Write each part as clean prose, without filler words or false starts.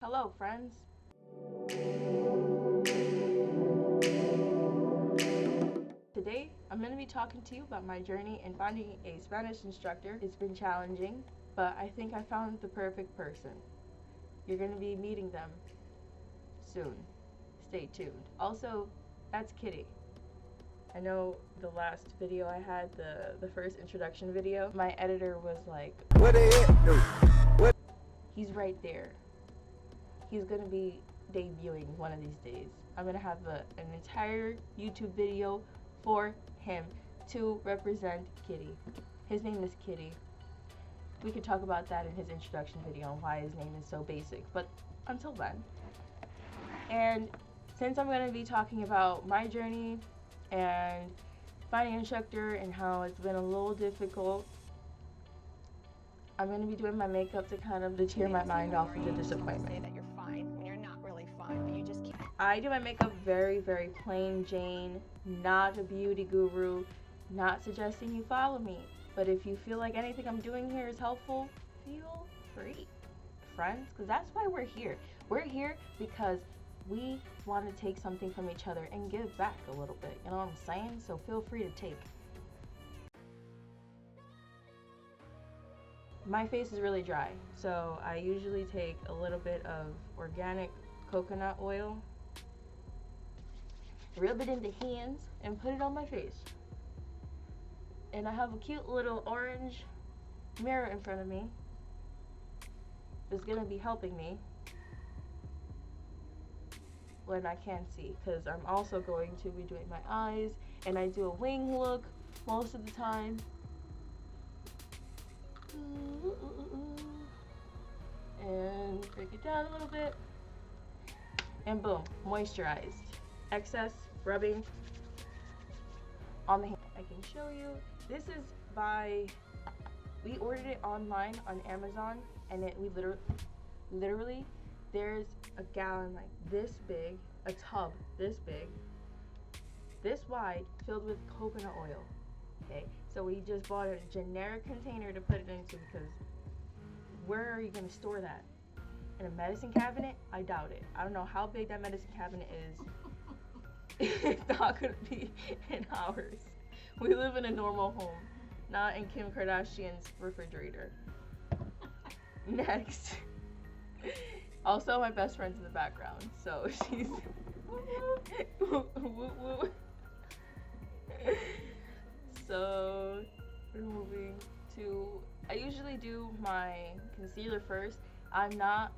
Hello, friends. Today, I'm going to be talking to you about my journey in finding a Spanish instructor. It's been challenging, but I think I found the perfect person. You're going to be meeting them soon. Stay tuned. Also, that's Kitty. I know the last video I had, the first introduction video, my editor was like, "What they do? What?" He's right there. He's gonna be debuting one of these days. I'm gonna have an entire YouTube video for him to represent Kitty. His name is Kitty. We could talk about that in his introduction video and why his name is so basic, but until then. And since I'm gonna be talking about my journey and finding an instructor and how it's been a little difficult, I'm going to be doing my makeup to kind of deter my mind off of the disappointment. Say that you're fine when you're not really fine, but you just can't. I do my makeup very, very plain Jane, not a beauty guru, not suggesting you follow me. But if you feel like anything I'm doing here is helpful, feel free, friends, because that's why we're here. We're here because we want to take something from each other and give back a little bit. You know what I'm saying? So feel free to take. My face is really dry, so I usually take a little bit of organic coconut oil, rub it in the hands, and put it on my face. And I have a cute little orange mirror in front of me. It's gonna be helping me when I can't see, because I'm also going to be doing my eyes, and I do a wing look most of the time. And break it down a little bit, and boom, moisturized. Excess rubbing on the hand. I can show you. This is we ordered it online on Amazon, and we literally there's a gallon like this big, a tub this big, this wide, filled with coconut oil. Okay, so we just bought a generic container to put it into, because where are you going to store that? In a medicine cabinet? I doubt it. I don't know how big that medicine cabinet is. It's not going to be in ours. We live in a normal home, not in Kim Kardashian's refrigerator. Next. Also, my best friend's in the background, so she's So we're moving to, I usually do my concealer first. I'm not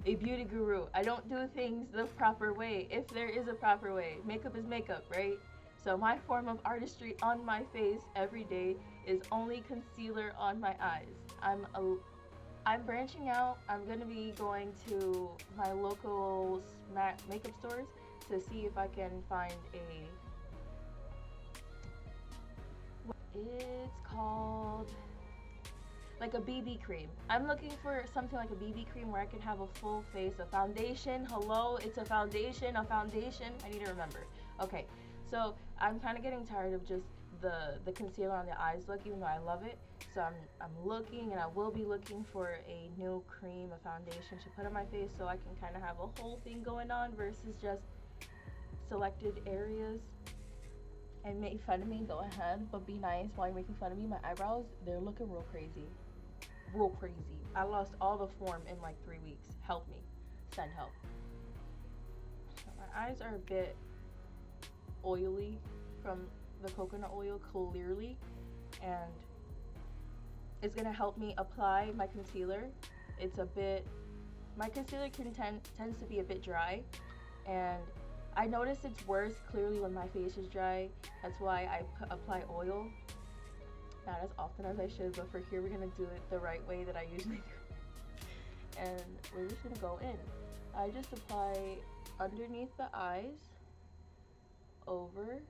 a beauty guru. I don't do things the proper way, if there is a proper way. Makeup is makeup, right? So my form of artistry on my face every day is only concealer on my eyes. I'm branching out. I'm gonna be going to my local makeup stores to see if I can find it's called like a BB cream. I'm looking for something like a BB cream where I can have a full face, a foundation. Hello, it's a foundation. I need to remember. Okay, so I'm kind of getting tired of just the concealer on the eyes look, even though I love it. So I'm looking, and I will be looking for a new cream, a foundation to put on my face, so I can kind of have a whole thing going on versus just selected areas. And make fun of me, go ahead, but be nice while you're making fun of me. My eyebrows, they're looking real crazy. Real crazy. I lost all the form in like 3 weeks. Help me. Send help. So my eyes are a bit oily from the coconut oil, clearly. And it's going to help me apply my concealer. My concealer tends to be a bit dry. And I notice it's worse clearly when my face is dry. That's why I apply oil. Not as often as I should, but for here we're gonna do it the right way that I usually do. And we're just gonna go in. I just apply underneath the eyes, over.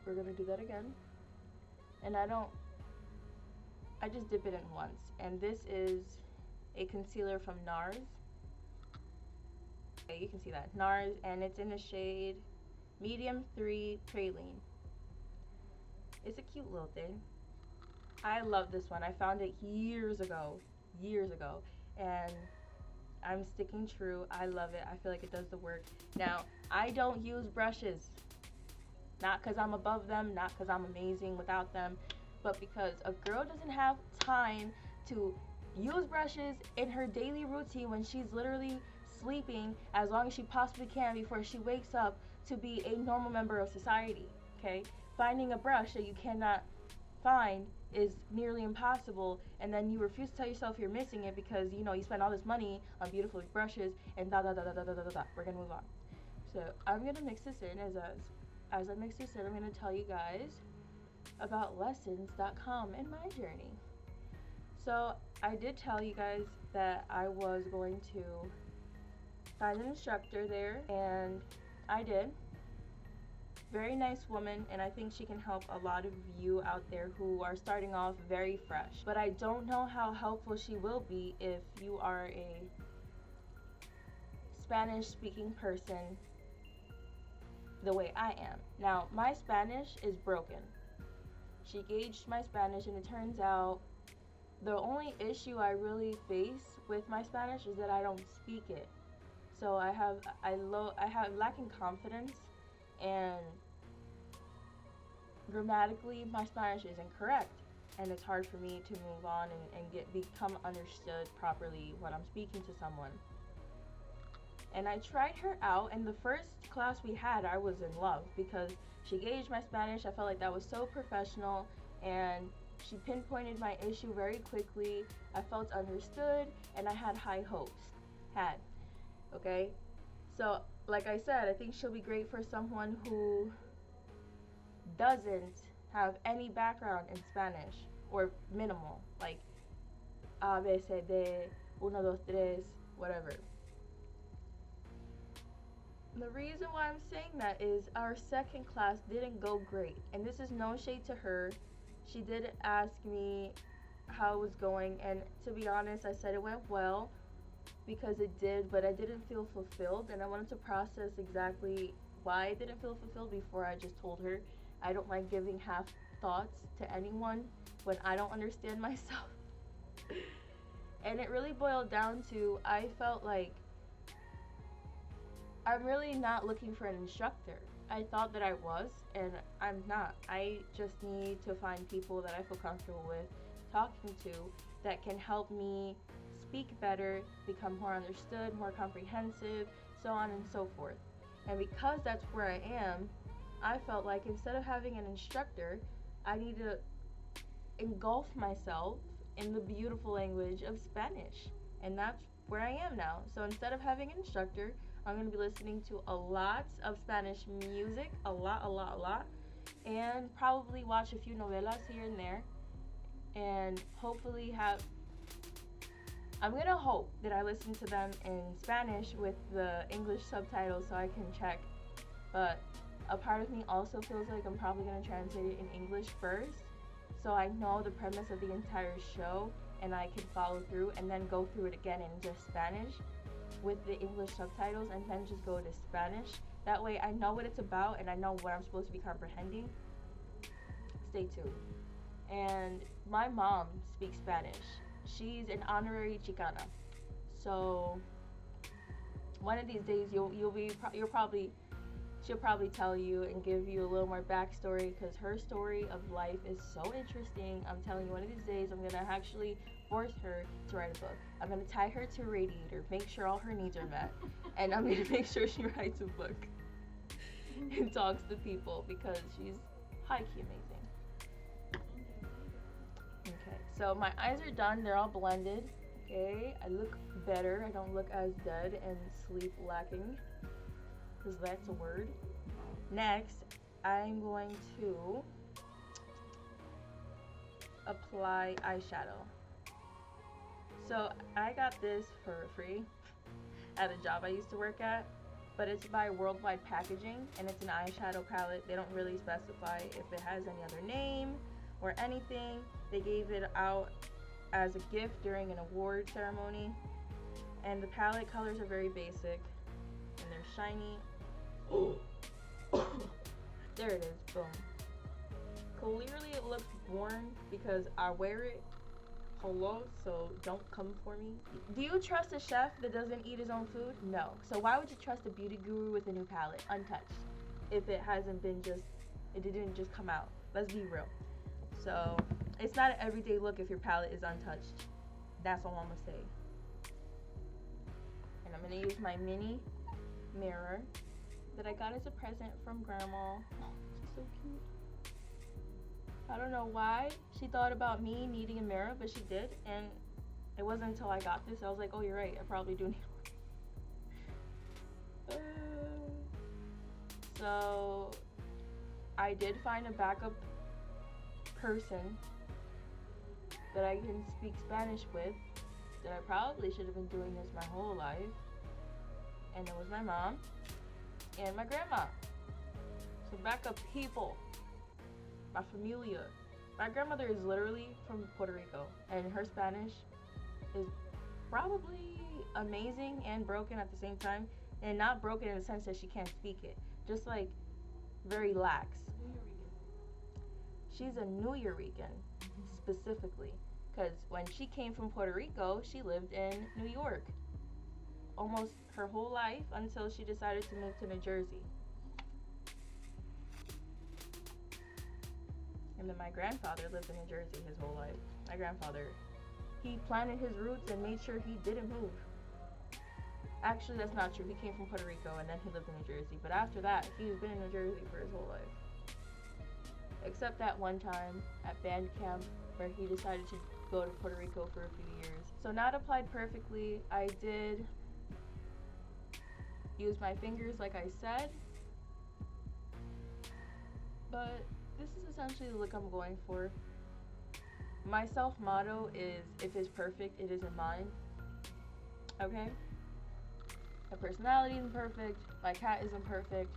We're gonna do that again. And I just dip it in once. And this is a concealer from NARS. You can see that NARS, and it's in the shade medium 3 praline. It's a cute little thing. I love this one. I found it years ago, and I'm sticking true. I love it. I feel like it does the work. Now, I don't use brushes. Not because I'm above them, not because I'm amazing without them, but because a girl doesn't have time to use brushes in her daily routine when she's literally sleeping as long as she possibly can before she wakes up to be a normal member of society. Okay? Finding a brush that you cannot find is nearly impossible, and then you refuse to tell yourself you're missing it because you spend all this money on beautiful brushes and da da da da da da da da. We're gonna move on. So I'm gonna mix this in as I mix this in. I'm gonna tell you guys about lessons.com and my journey. So I did tell you guys that I was going to find an instructor there, and I did. Very nice woman, and I think she can help a lot of you out there who are starting off very fresh. But I don't know how helpful she will be if you are a Spanish speaking person the way I am. Now, my Spanish is broken. She gauged my Spanish, and it turns out the only issue I really face with my Spanish is that I don't speak it. So I have lacking confidence, and grammatically my Spanish is incorrect, and it's hard for me to move on and become understood properly when I'm speaking to someone. And I tried her out, and the first class we had, I was in love because she gauged my Spanish. I felt like that was so professional, and she pinpointed my issue very quickly. I felt understood, and I had high hopes. Okay? So, like I said, I think she'll be great for someone who doesn't have any background in Spanish, or minimal, like A, B, C, D, uno, dos, tres, whatever. The reason why I'm saying that is our second class didn't go great, and this is no shade to her. She did ask me how it was going, and to be honest, I said it went well because it did, but I didn't feel fulfilled, and I wanted to process exactly why I didn't feel fulfilled before I just told her. I don't like giving half thoughts to anyone when I don't understand myself. And it really boiled down to, I felt like I'm really not looking for an instructor. I thought that I was, and I'm not. I just need to find people that I feel comfortable with talking to that can help me speak better, become more understood, more comprehensive, so on and so forth. And because that's where I am, I felt like instead of having an instructor, I need to engulf myself in the beautiful language of Spanish. And that's where I am now. So instead of having an instructor, I'm going to be listening to a lot of Spanish music, a lot, and probably watch a few novelas here and there, and hopefully I'm going to hope that I listen to them in Spanish with the English subtitles so I can check. But a part of me also feels like I'm probably going to translate it in English first, so I know the premise of the entire show and I can follow through, and then go through it again in just Spanish with the English subtitles, and then just go to Spanish. That way I know what it's about and I know what I'm supposed to be comprehending. Stay tuned. And my mom speaks Spanish. She's an honorary Chicana. So one of these days she'll probably tell you and give you a little more backstory, because her story of life is so interesting. I'm telling you, one of these days I'm gonna actually force her to write a book. I'm gonna tie her to a radiator, make sure all her needs are met, and I'm gonna make sure she writes a book and talks to people, because she's high-key amazing. Okay, so my eyes are done. They're all blended. Okay, I look better. I don't look as dead and sleep lacking, because that's a word. Next, I'm going to apply eyeshadow. So I got this for free at a job I used to work at, but it's by Worldwide Packaging, and it's an eyeshadow palette. They don't really specify if it has any other name or anything. They gave it out as a gift during an award ceremony, and the palette colors are very basic, and they're shiny. There it is, boom. Clearly it looks worn because I wear it. Hello, so don't come for me. Do you trust a chef that doesn't eat his own food? No. So why would you trust a beauty guru with a new palette, untouched, if it hasn't been just, it didn't just come out? Let's be real. So it's not an everyday look if your palette is untouched. That's all I'm gonna say. And I'm gonna use my mini mirror that I got as a present from grandma. Oh, she's so cute. I don't know why she thought about me needing a mirror, but she did, and it wasn't until I got this I was like, oh, you're right, I probably do need one. So I did find a backup person that I can speak Spanish with, that I probably should have been doing this my whole life, and it was my mom and my grandma. So backup people. My familia. My grandmother is literally from Puerto Rico, and her Spanish is probably amazing and broken at the same time. And not broken in the sense that she can't speak it, just like very lax. She's a New Yorican, specifically, because when she came from Puerto Rico, she lived in New York almost her whole life until she decided to move to New Jersey. And then my grandfather lived in New Jersey his whole life. My grandfather, he planted his roots and made sure he didn't move. Actually, that's not true. He came from Puerto Rico and then he lived in New Jersey. But after that, he's been in New Jersey for his whole life. Except that one time at band camp where he decided to go to Puerto Rico for a few years. So not applied perfectly. I did use my fingers like I said. But this is essentially the look I'm going for. My self motto is, if it's perfect, it isn't mine. Okay? My personality isn't perfect. My cat isn't perfect.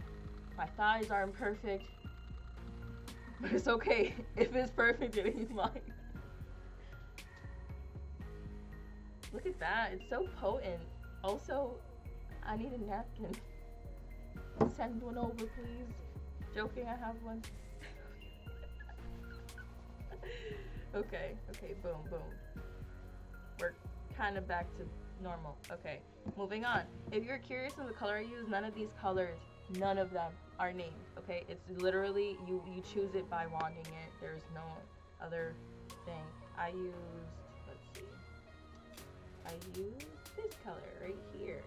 My thighs aren't perfect. But it's okay. If it's perfect, it ain't mine. Look at that. It's so potent. Also, I need a napkin. Send one over, please. Joking, I have one. Okay, boom, boom. We're kind of back to normal. Okay, moving on. If you're curious of the color I use, none of these colors, none of them are named. Okay, it's literally you choose it by wanting it. There's no other thing. I used, let's see, I used this color right here.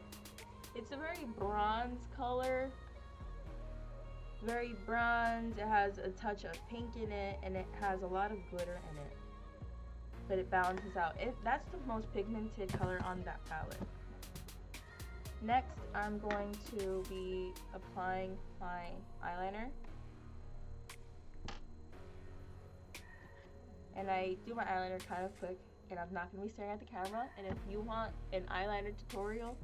It's a very bronze color. Very bronze. It has a touch of pink in it, and it has a lot of glitter in it, but it balances out. That's the most pigmented color on that palette. Next, I'm going to be applying my eyeliner, and I do my eyeliner kind of quick, and I'm not going to be staring at the camera. And if you want an eyeliner tutorial,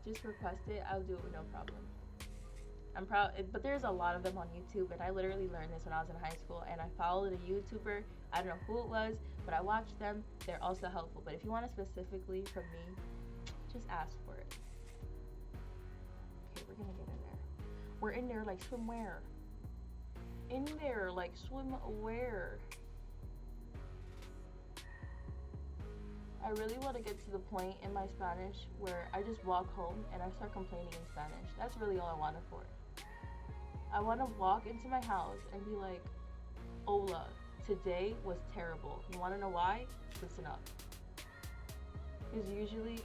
just request it. I'll do it with no problem. I'm proud, but there's a lot of them on YouTube, and I literally learned this when I was in high school, and I followed a YouTuber. I don't know who it was, but I watched them. They're also helpful, but if you want it specifically from me, just ask for it. Okay, we're gonna get in there. We're in there like swimwear. In there like swimwear. I really want to get to the point in my Spanish where I just walk home and I start complaining in Spanish. That's really all I want it for. I want to walk into my house and be like, Hola, today was terrible. You want to know why? Listen up. Because usually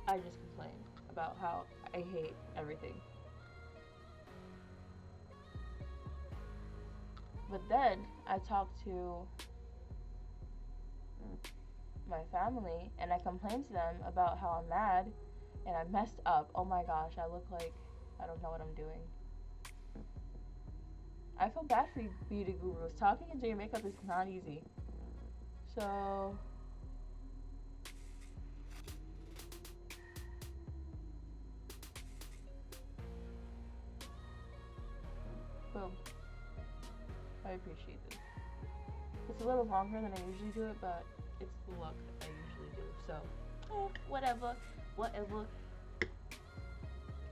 I just complain about how I hate everything. But then I talk to my family and I complain to them about how I'm mad and I messed up. Oh my gosh, I look like I don't know what I'm doing. I feel bad for you beauty gurus. Talking and doing makeup is not easy. So boom. I appreciate this. It's a little longer than I usually do it, but it's the look I usually do. So whatever.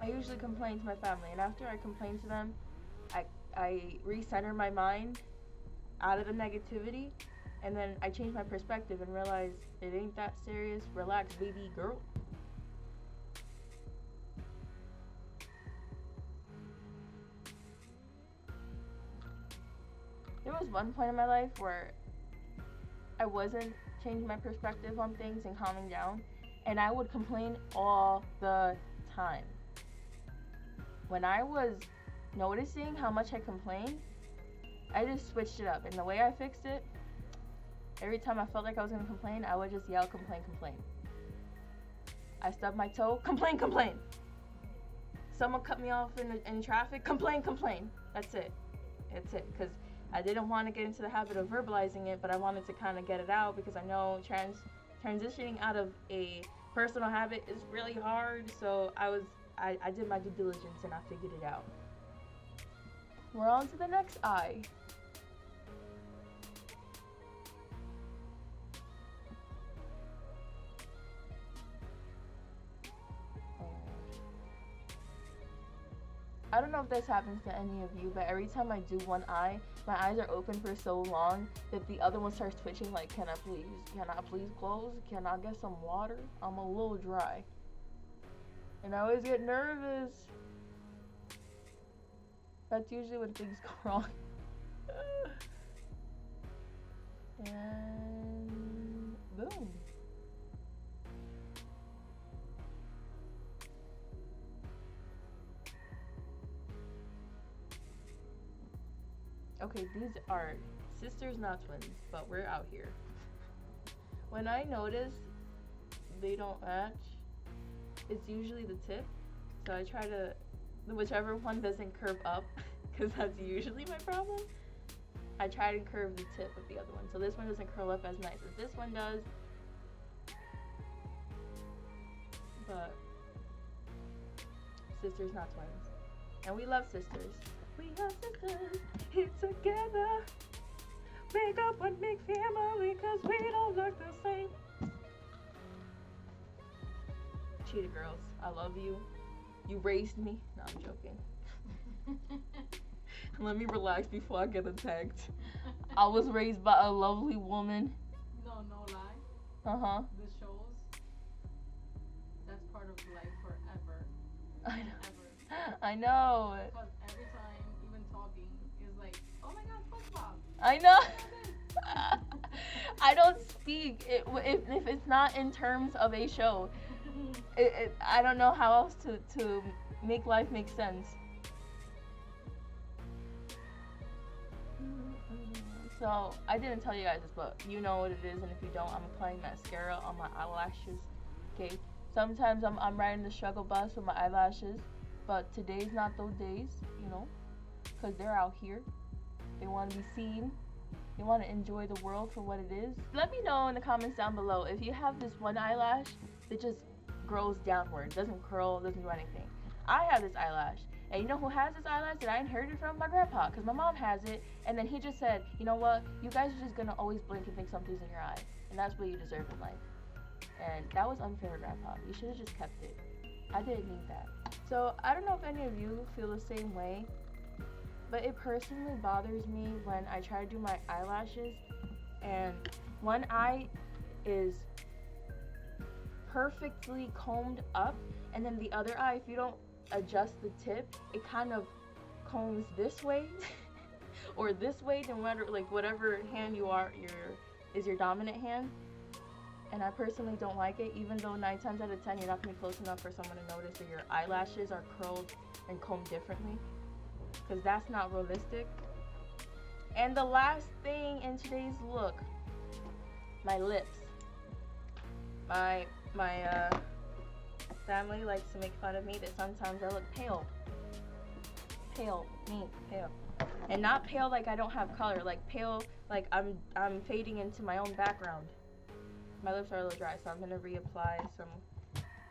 I usually complain to my family, and after I complain to them, I I recenter my mind out of the negativity, and then I change my perspective and realize it ain't that serious. Relax, baby girl. There was one point in my life where I wasn't changing my perspective on things and calming down, and I would complain all the time. When I was noticing how much I complained, I just switched it up. And the way I fixed it, every time I felt like I was gonna complain, I would just yell, complain, complain. I stubbed my toe, complain, complain. Someone cut me off in traffic, complain, complain. That's it. That's it. Because I didn't want to get into the habit of verbalizing it, but I wanted to kind of get it out because I know transitioning out of a personal habit is really hard. So I did my due diligence and I figured it out. We're on to the next eye. I don't know if this happens to any of you, but every time I do one eye, my eyes are open for so long that the other one starts twitching like, can I please close? Can I get some water? I'm a little dry. And I always get nervous. That's usually when things go wrong. And boom. Okay, these are sisters, not twins, but we're out here. When I notice they don't match, it's usually the tip. So I try to, whichever one doesn't curve up, because that's usually my problem, I try to curve the tip of the other one. So this one doesn't curl up as nice as this one does. But sisters, not twins. And we love sisters. We are sisters, here together. Make up what make family, cause we don't look the same. Cheetah girls, I love you. You raised me. No, I'm joking. Let me relax before I get attacked. I was raised by a lovely woman. No lie. Uh-huh. This shows that's part of life forever. I know. Ever. I know. Because every time, even talking, is like, oh my god, SpongeBob. I know. I don't speak if it's not in terms of a show. I don't know how else to make life make sense. So I didn't tell you guys this, but you know what it is, and if you don't, I'm applying mascara on my eyelashes. Okay. Sometimes I'm riding the struggle bus with my eyelashes, but today's not those days, you know, because they're out here. They want to be seen. They want to enjoy the world for what it is. Let me know in the comments down below if you have this one eyelash that just grows downward, doesn't curl, doesn't do anything. I have this eyelash, and you know who has this eyelash that I inherited from? My grandpa, because my mom has it, and then he just said, you know what, you guys are just gonna always blink and think something's in your eye, and that's what you deserve in life. And that was unfair, Grandpa. You should have just kept it. I didn't need that. So I don't know if any of you feel the same way, but it personally bothers me when I try to do my eyelashes and one eye is perfectly combed up, and then the other eye, if you don't adjust the tip, it kind of combs this way or this way, no matter like whatever hand you are, is your dominant hand. And I personally don't like it, even though 9 times out of 10 you're not gonna be close enough for someone to notice that your eyelashes are curled and combed differently, because that's not realistic. And the last thing in today's look, my lips. My family likes to make fun of me that sometimes I look pale. Pale, pale. And not pale like I don't have color, like pale like I'm fading into my own background. My lips are a little dry, so I'm gonna reapply some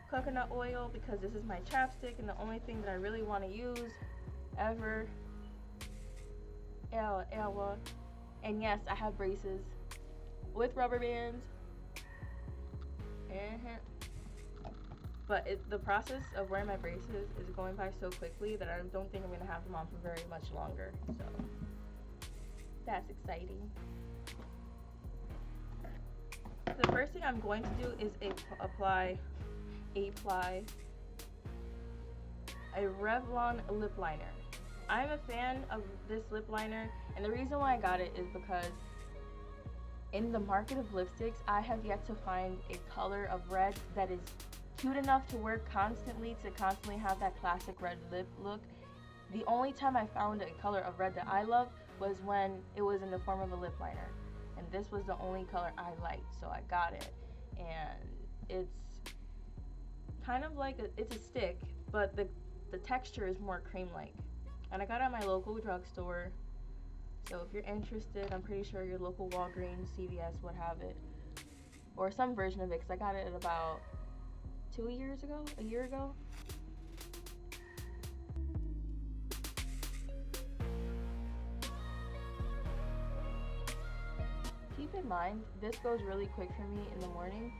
coconut oil because this is my chapstick and the only thing that I really want to use ever. Ewa. And yes, I have braces with rubber bands. But the process of wearing my braces is going by so quickly that I don't think I'm gonna have them on for very much longer. So that's exciting. The first thing I'm going to do is apply a Revlon lip liner. I'm a fan of this lip liner, and the reason why I got it is because in the market of lipsticks, I have yet to find a color of red that is cute enough to wear constantly, to constantly have that classic red lip look. The only time I found a color of red that I love was when it was in the form of a lip liner, and this was the only color I liked, so I got it. And it's kind of like it's a stick, but the texture is more cream-like. And I got it at my local drugstore. So if you're interested, I'm pretty sure your local Walgreens, CVS would have it, or some version of it, because I got it about a year ago. Keep in mind, this goes really quick for me in the morning.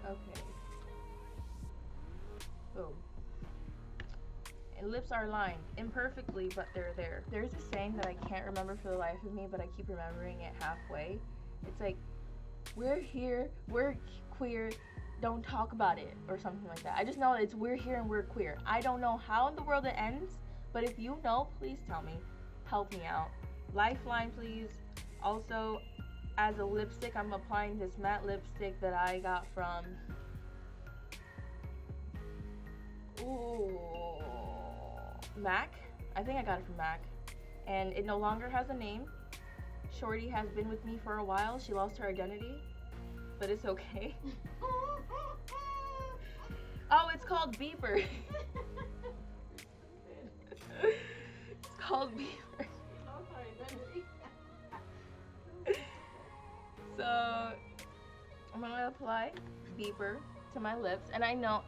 Okay. Boom. And lips are lined imperfectly, but they're there. There's a saying that I can't remember for the life of me, but I keep remembering it halfway. It's like, we're here, we're queer, don't talk about it, or something like that. I just know it's we're here and we're queer. I don't know how in the world it ends, but if you know, please tell me. Help me out. Lifeline, please. Also, as a lipstick, I'm applying this matte lipstick that I got from MAC. I think I got it from MAC. And it no longer has a name. Shorty has been with me for a while. She lost her identity, but it's okay. Oh, it's called Beeper. It's called Beeper. So I'm gonna apply Beeper to my lips, and I know,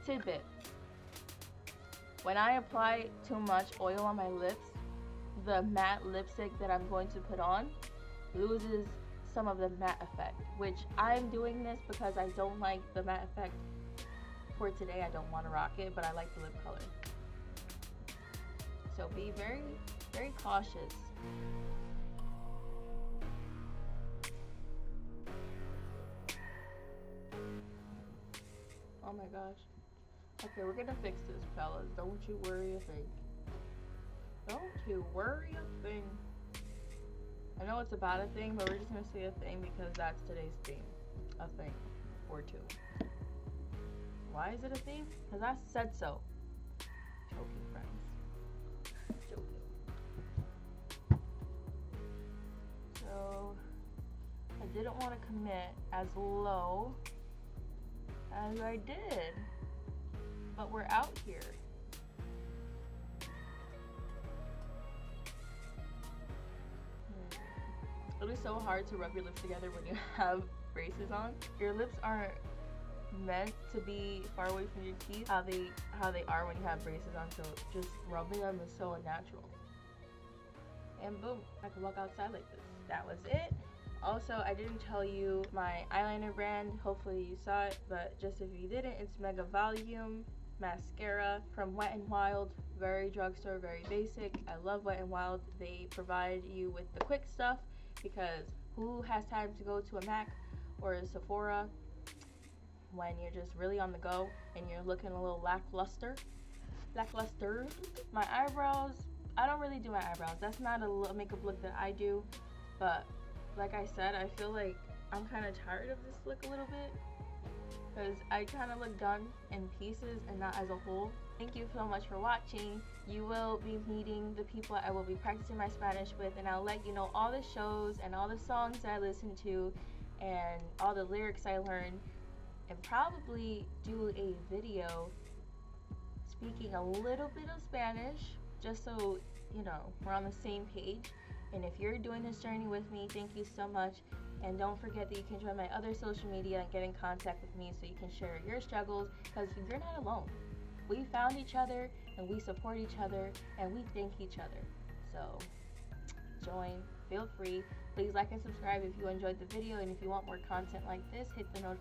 tidbit, when I apply too much oil on my lips, the matte lipstick that I'm going to put on loses some of the matte effect, which I'm doing this because I don't like the matte effect for today. I don't want to rock it, but I like the lip color. So be very, very cautious. Oh my gosh. Okay, we're gonna fix this, fellas. Don't you worry a thing. Don't you worry a thing. I know it's about a thing, but we're just gonna say a thing because that's today's theme. A thing. Or two. Why is it a theme? Because I said so. Joking, friends. Joking. So, I didn't want to commit as low as I did. But we're out here. It'll be so hard to rub your lips together when you have braces on. Your lips aren't meant to be far away from your teeth how they are when you have braces on, so just rubbing them is so unnatural. And boom, I can walk outside like this. That was it. Also, I didn't tell you my eyeliner brand. Hopefully you saw it, but just if you didn't, it's Mega Volume Mascara from Wet n Wild. Very drugstore, very basic. I love Wet n Wild. They provide you with the quick stuff because who has time to go to a MAC or a Sephora when you're just really on the go and you're looking a little lackluster. My eyebrows, I don't really do my eyebrows. That's not a makeup look that I do, but like I said, I feel like I'm kind of tired of this look a little bit because I kind of look done in pieces and not as a whole. Thank you so much for watching. You will be meeting the people I will be practicing my Spanish with, and I'll let you know all the shows and all the songs that I listen to and all the lyrics I learned, and probably do a video speaking a little bit of Spanish just so you know we're on the same page. And if you're doing this journey with me, thank you so much. And don't forget that you can join my other social media and get in contact with me so you can share your struggles, because you're not alone. We found each other and we support each other and we thank each other. So join feel free. Please like and subscribe if you enjoyed the video, and if you want more content like this, hit the notification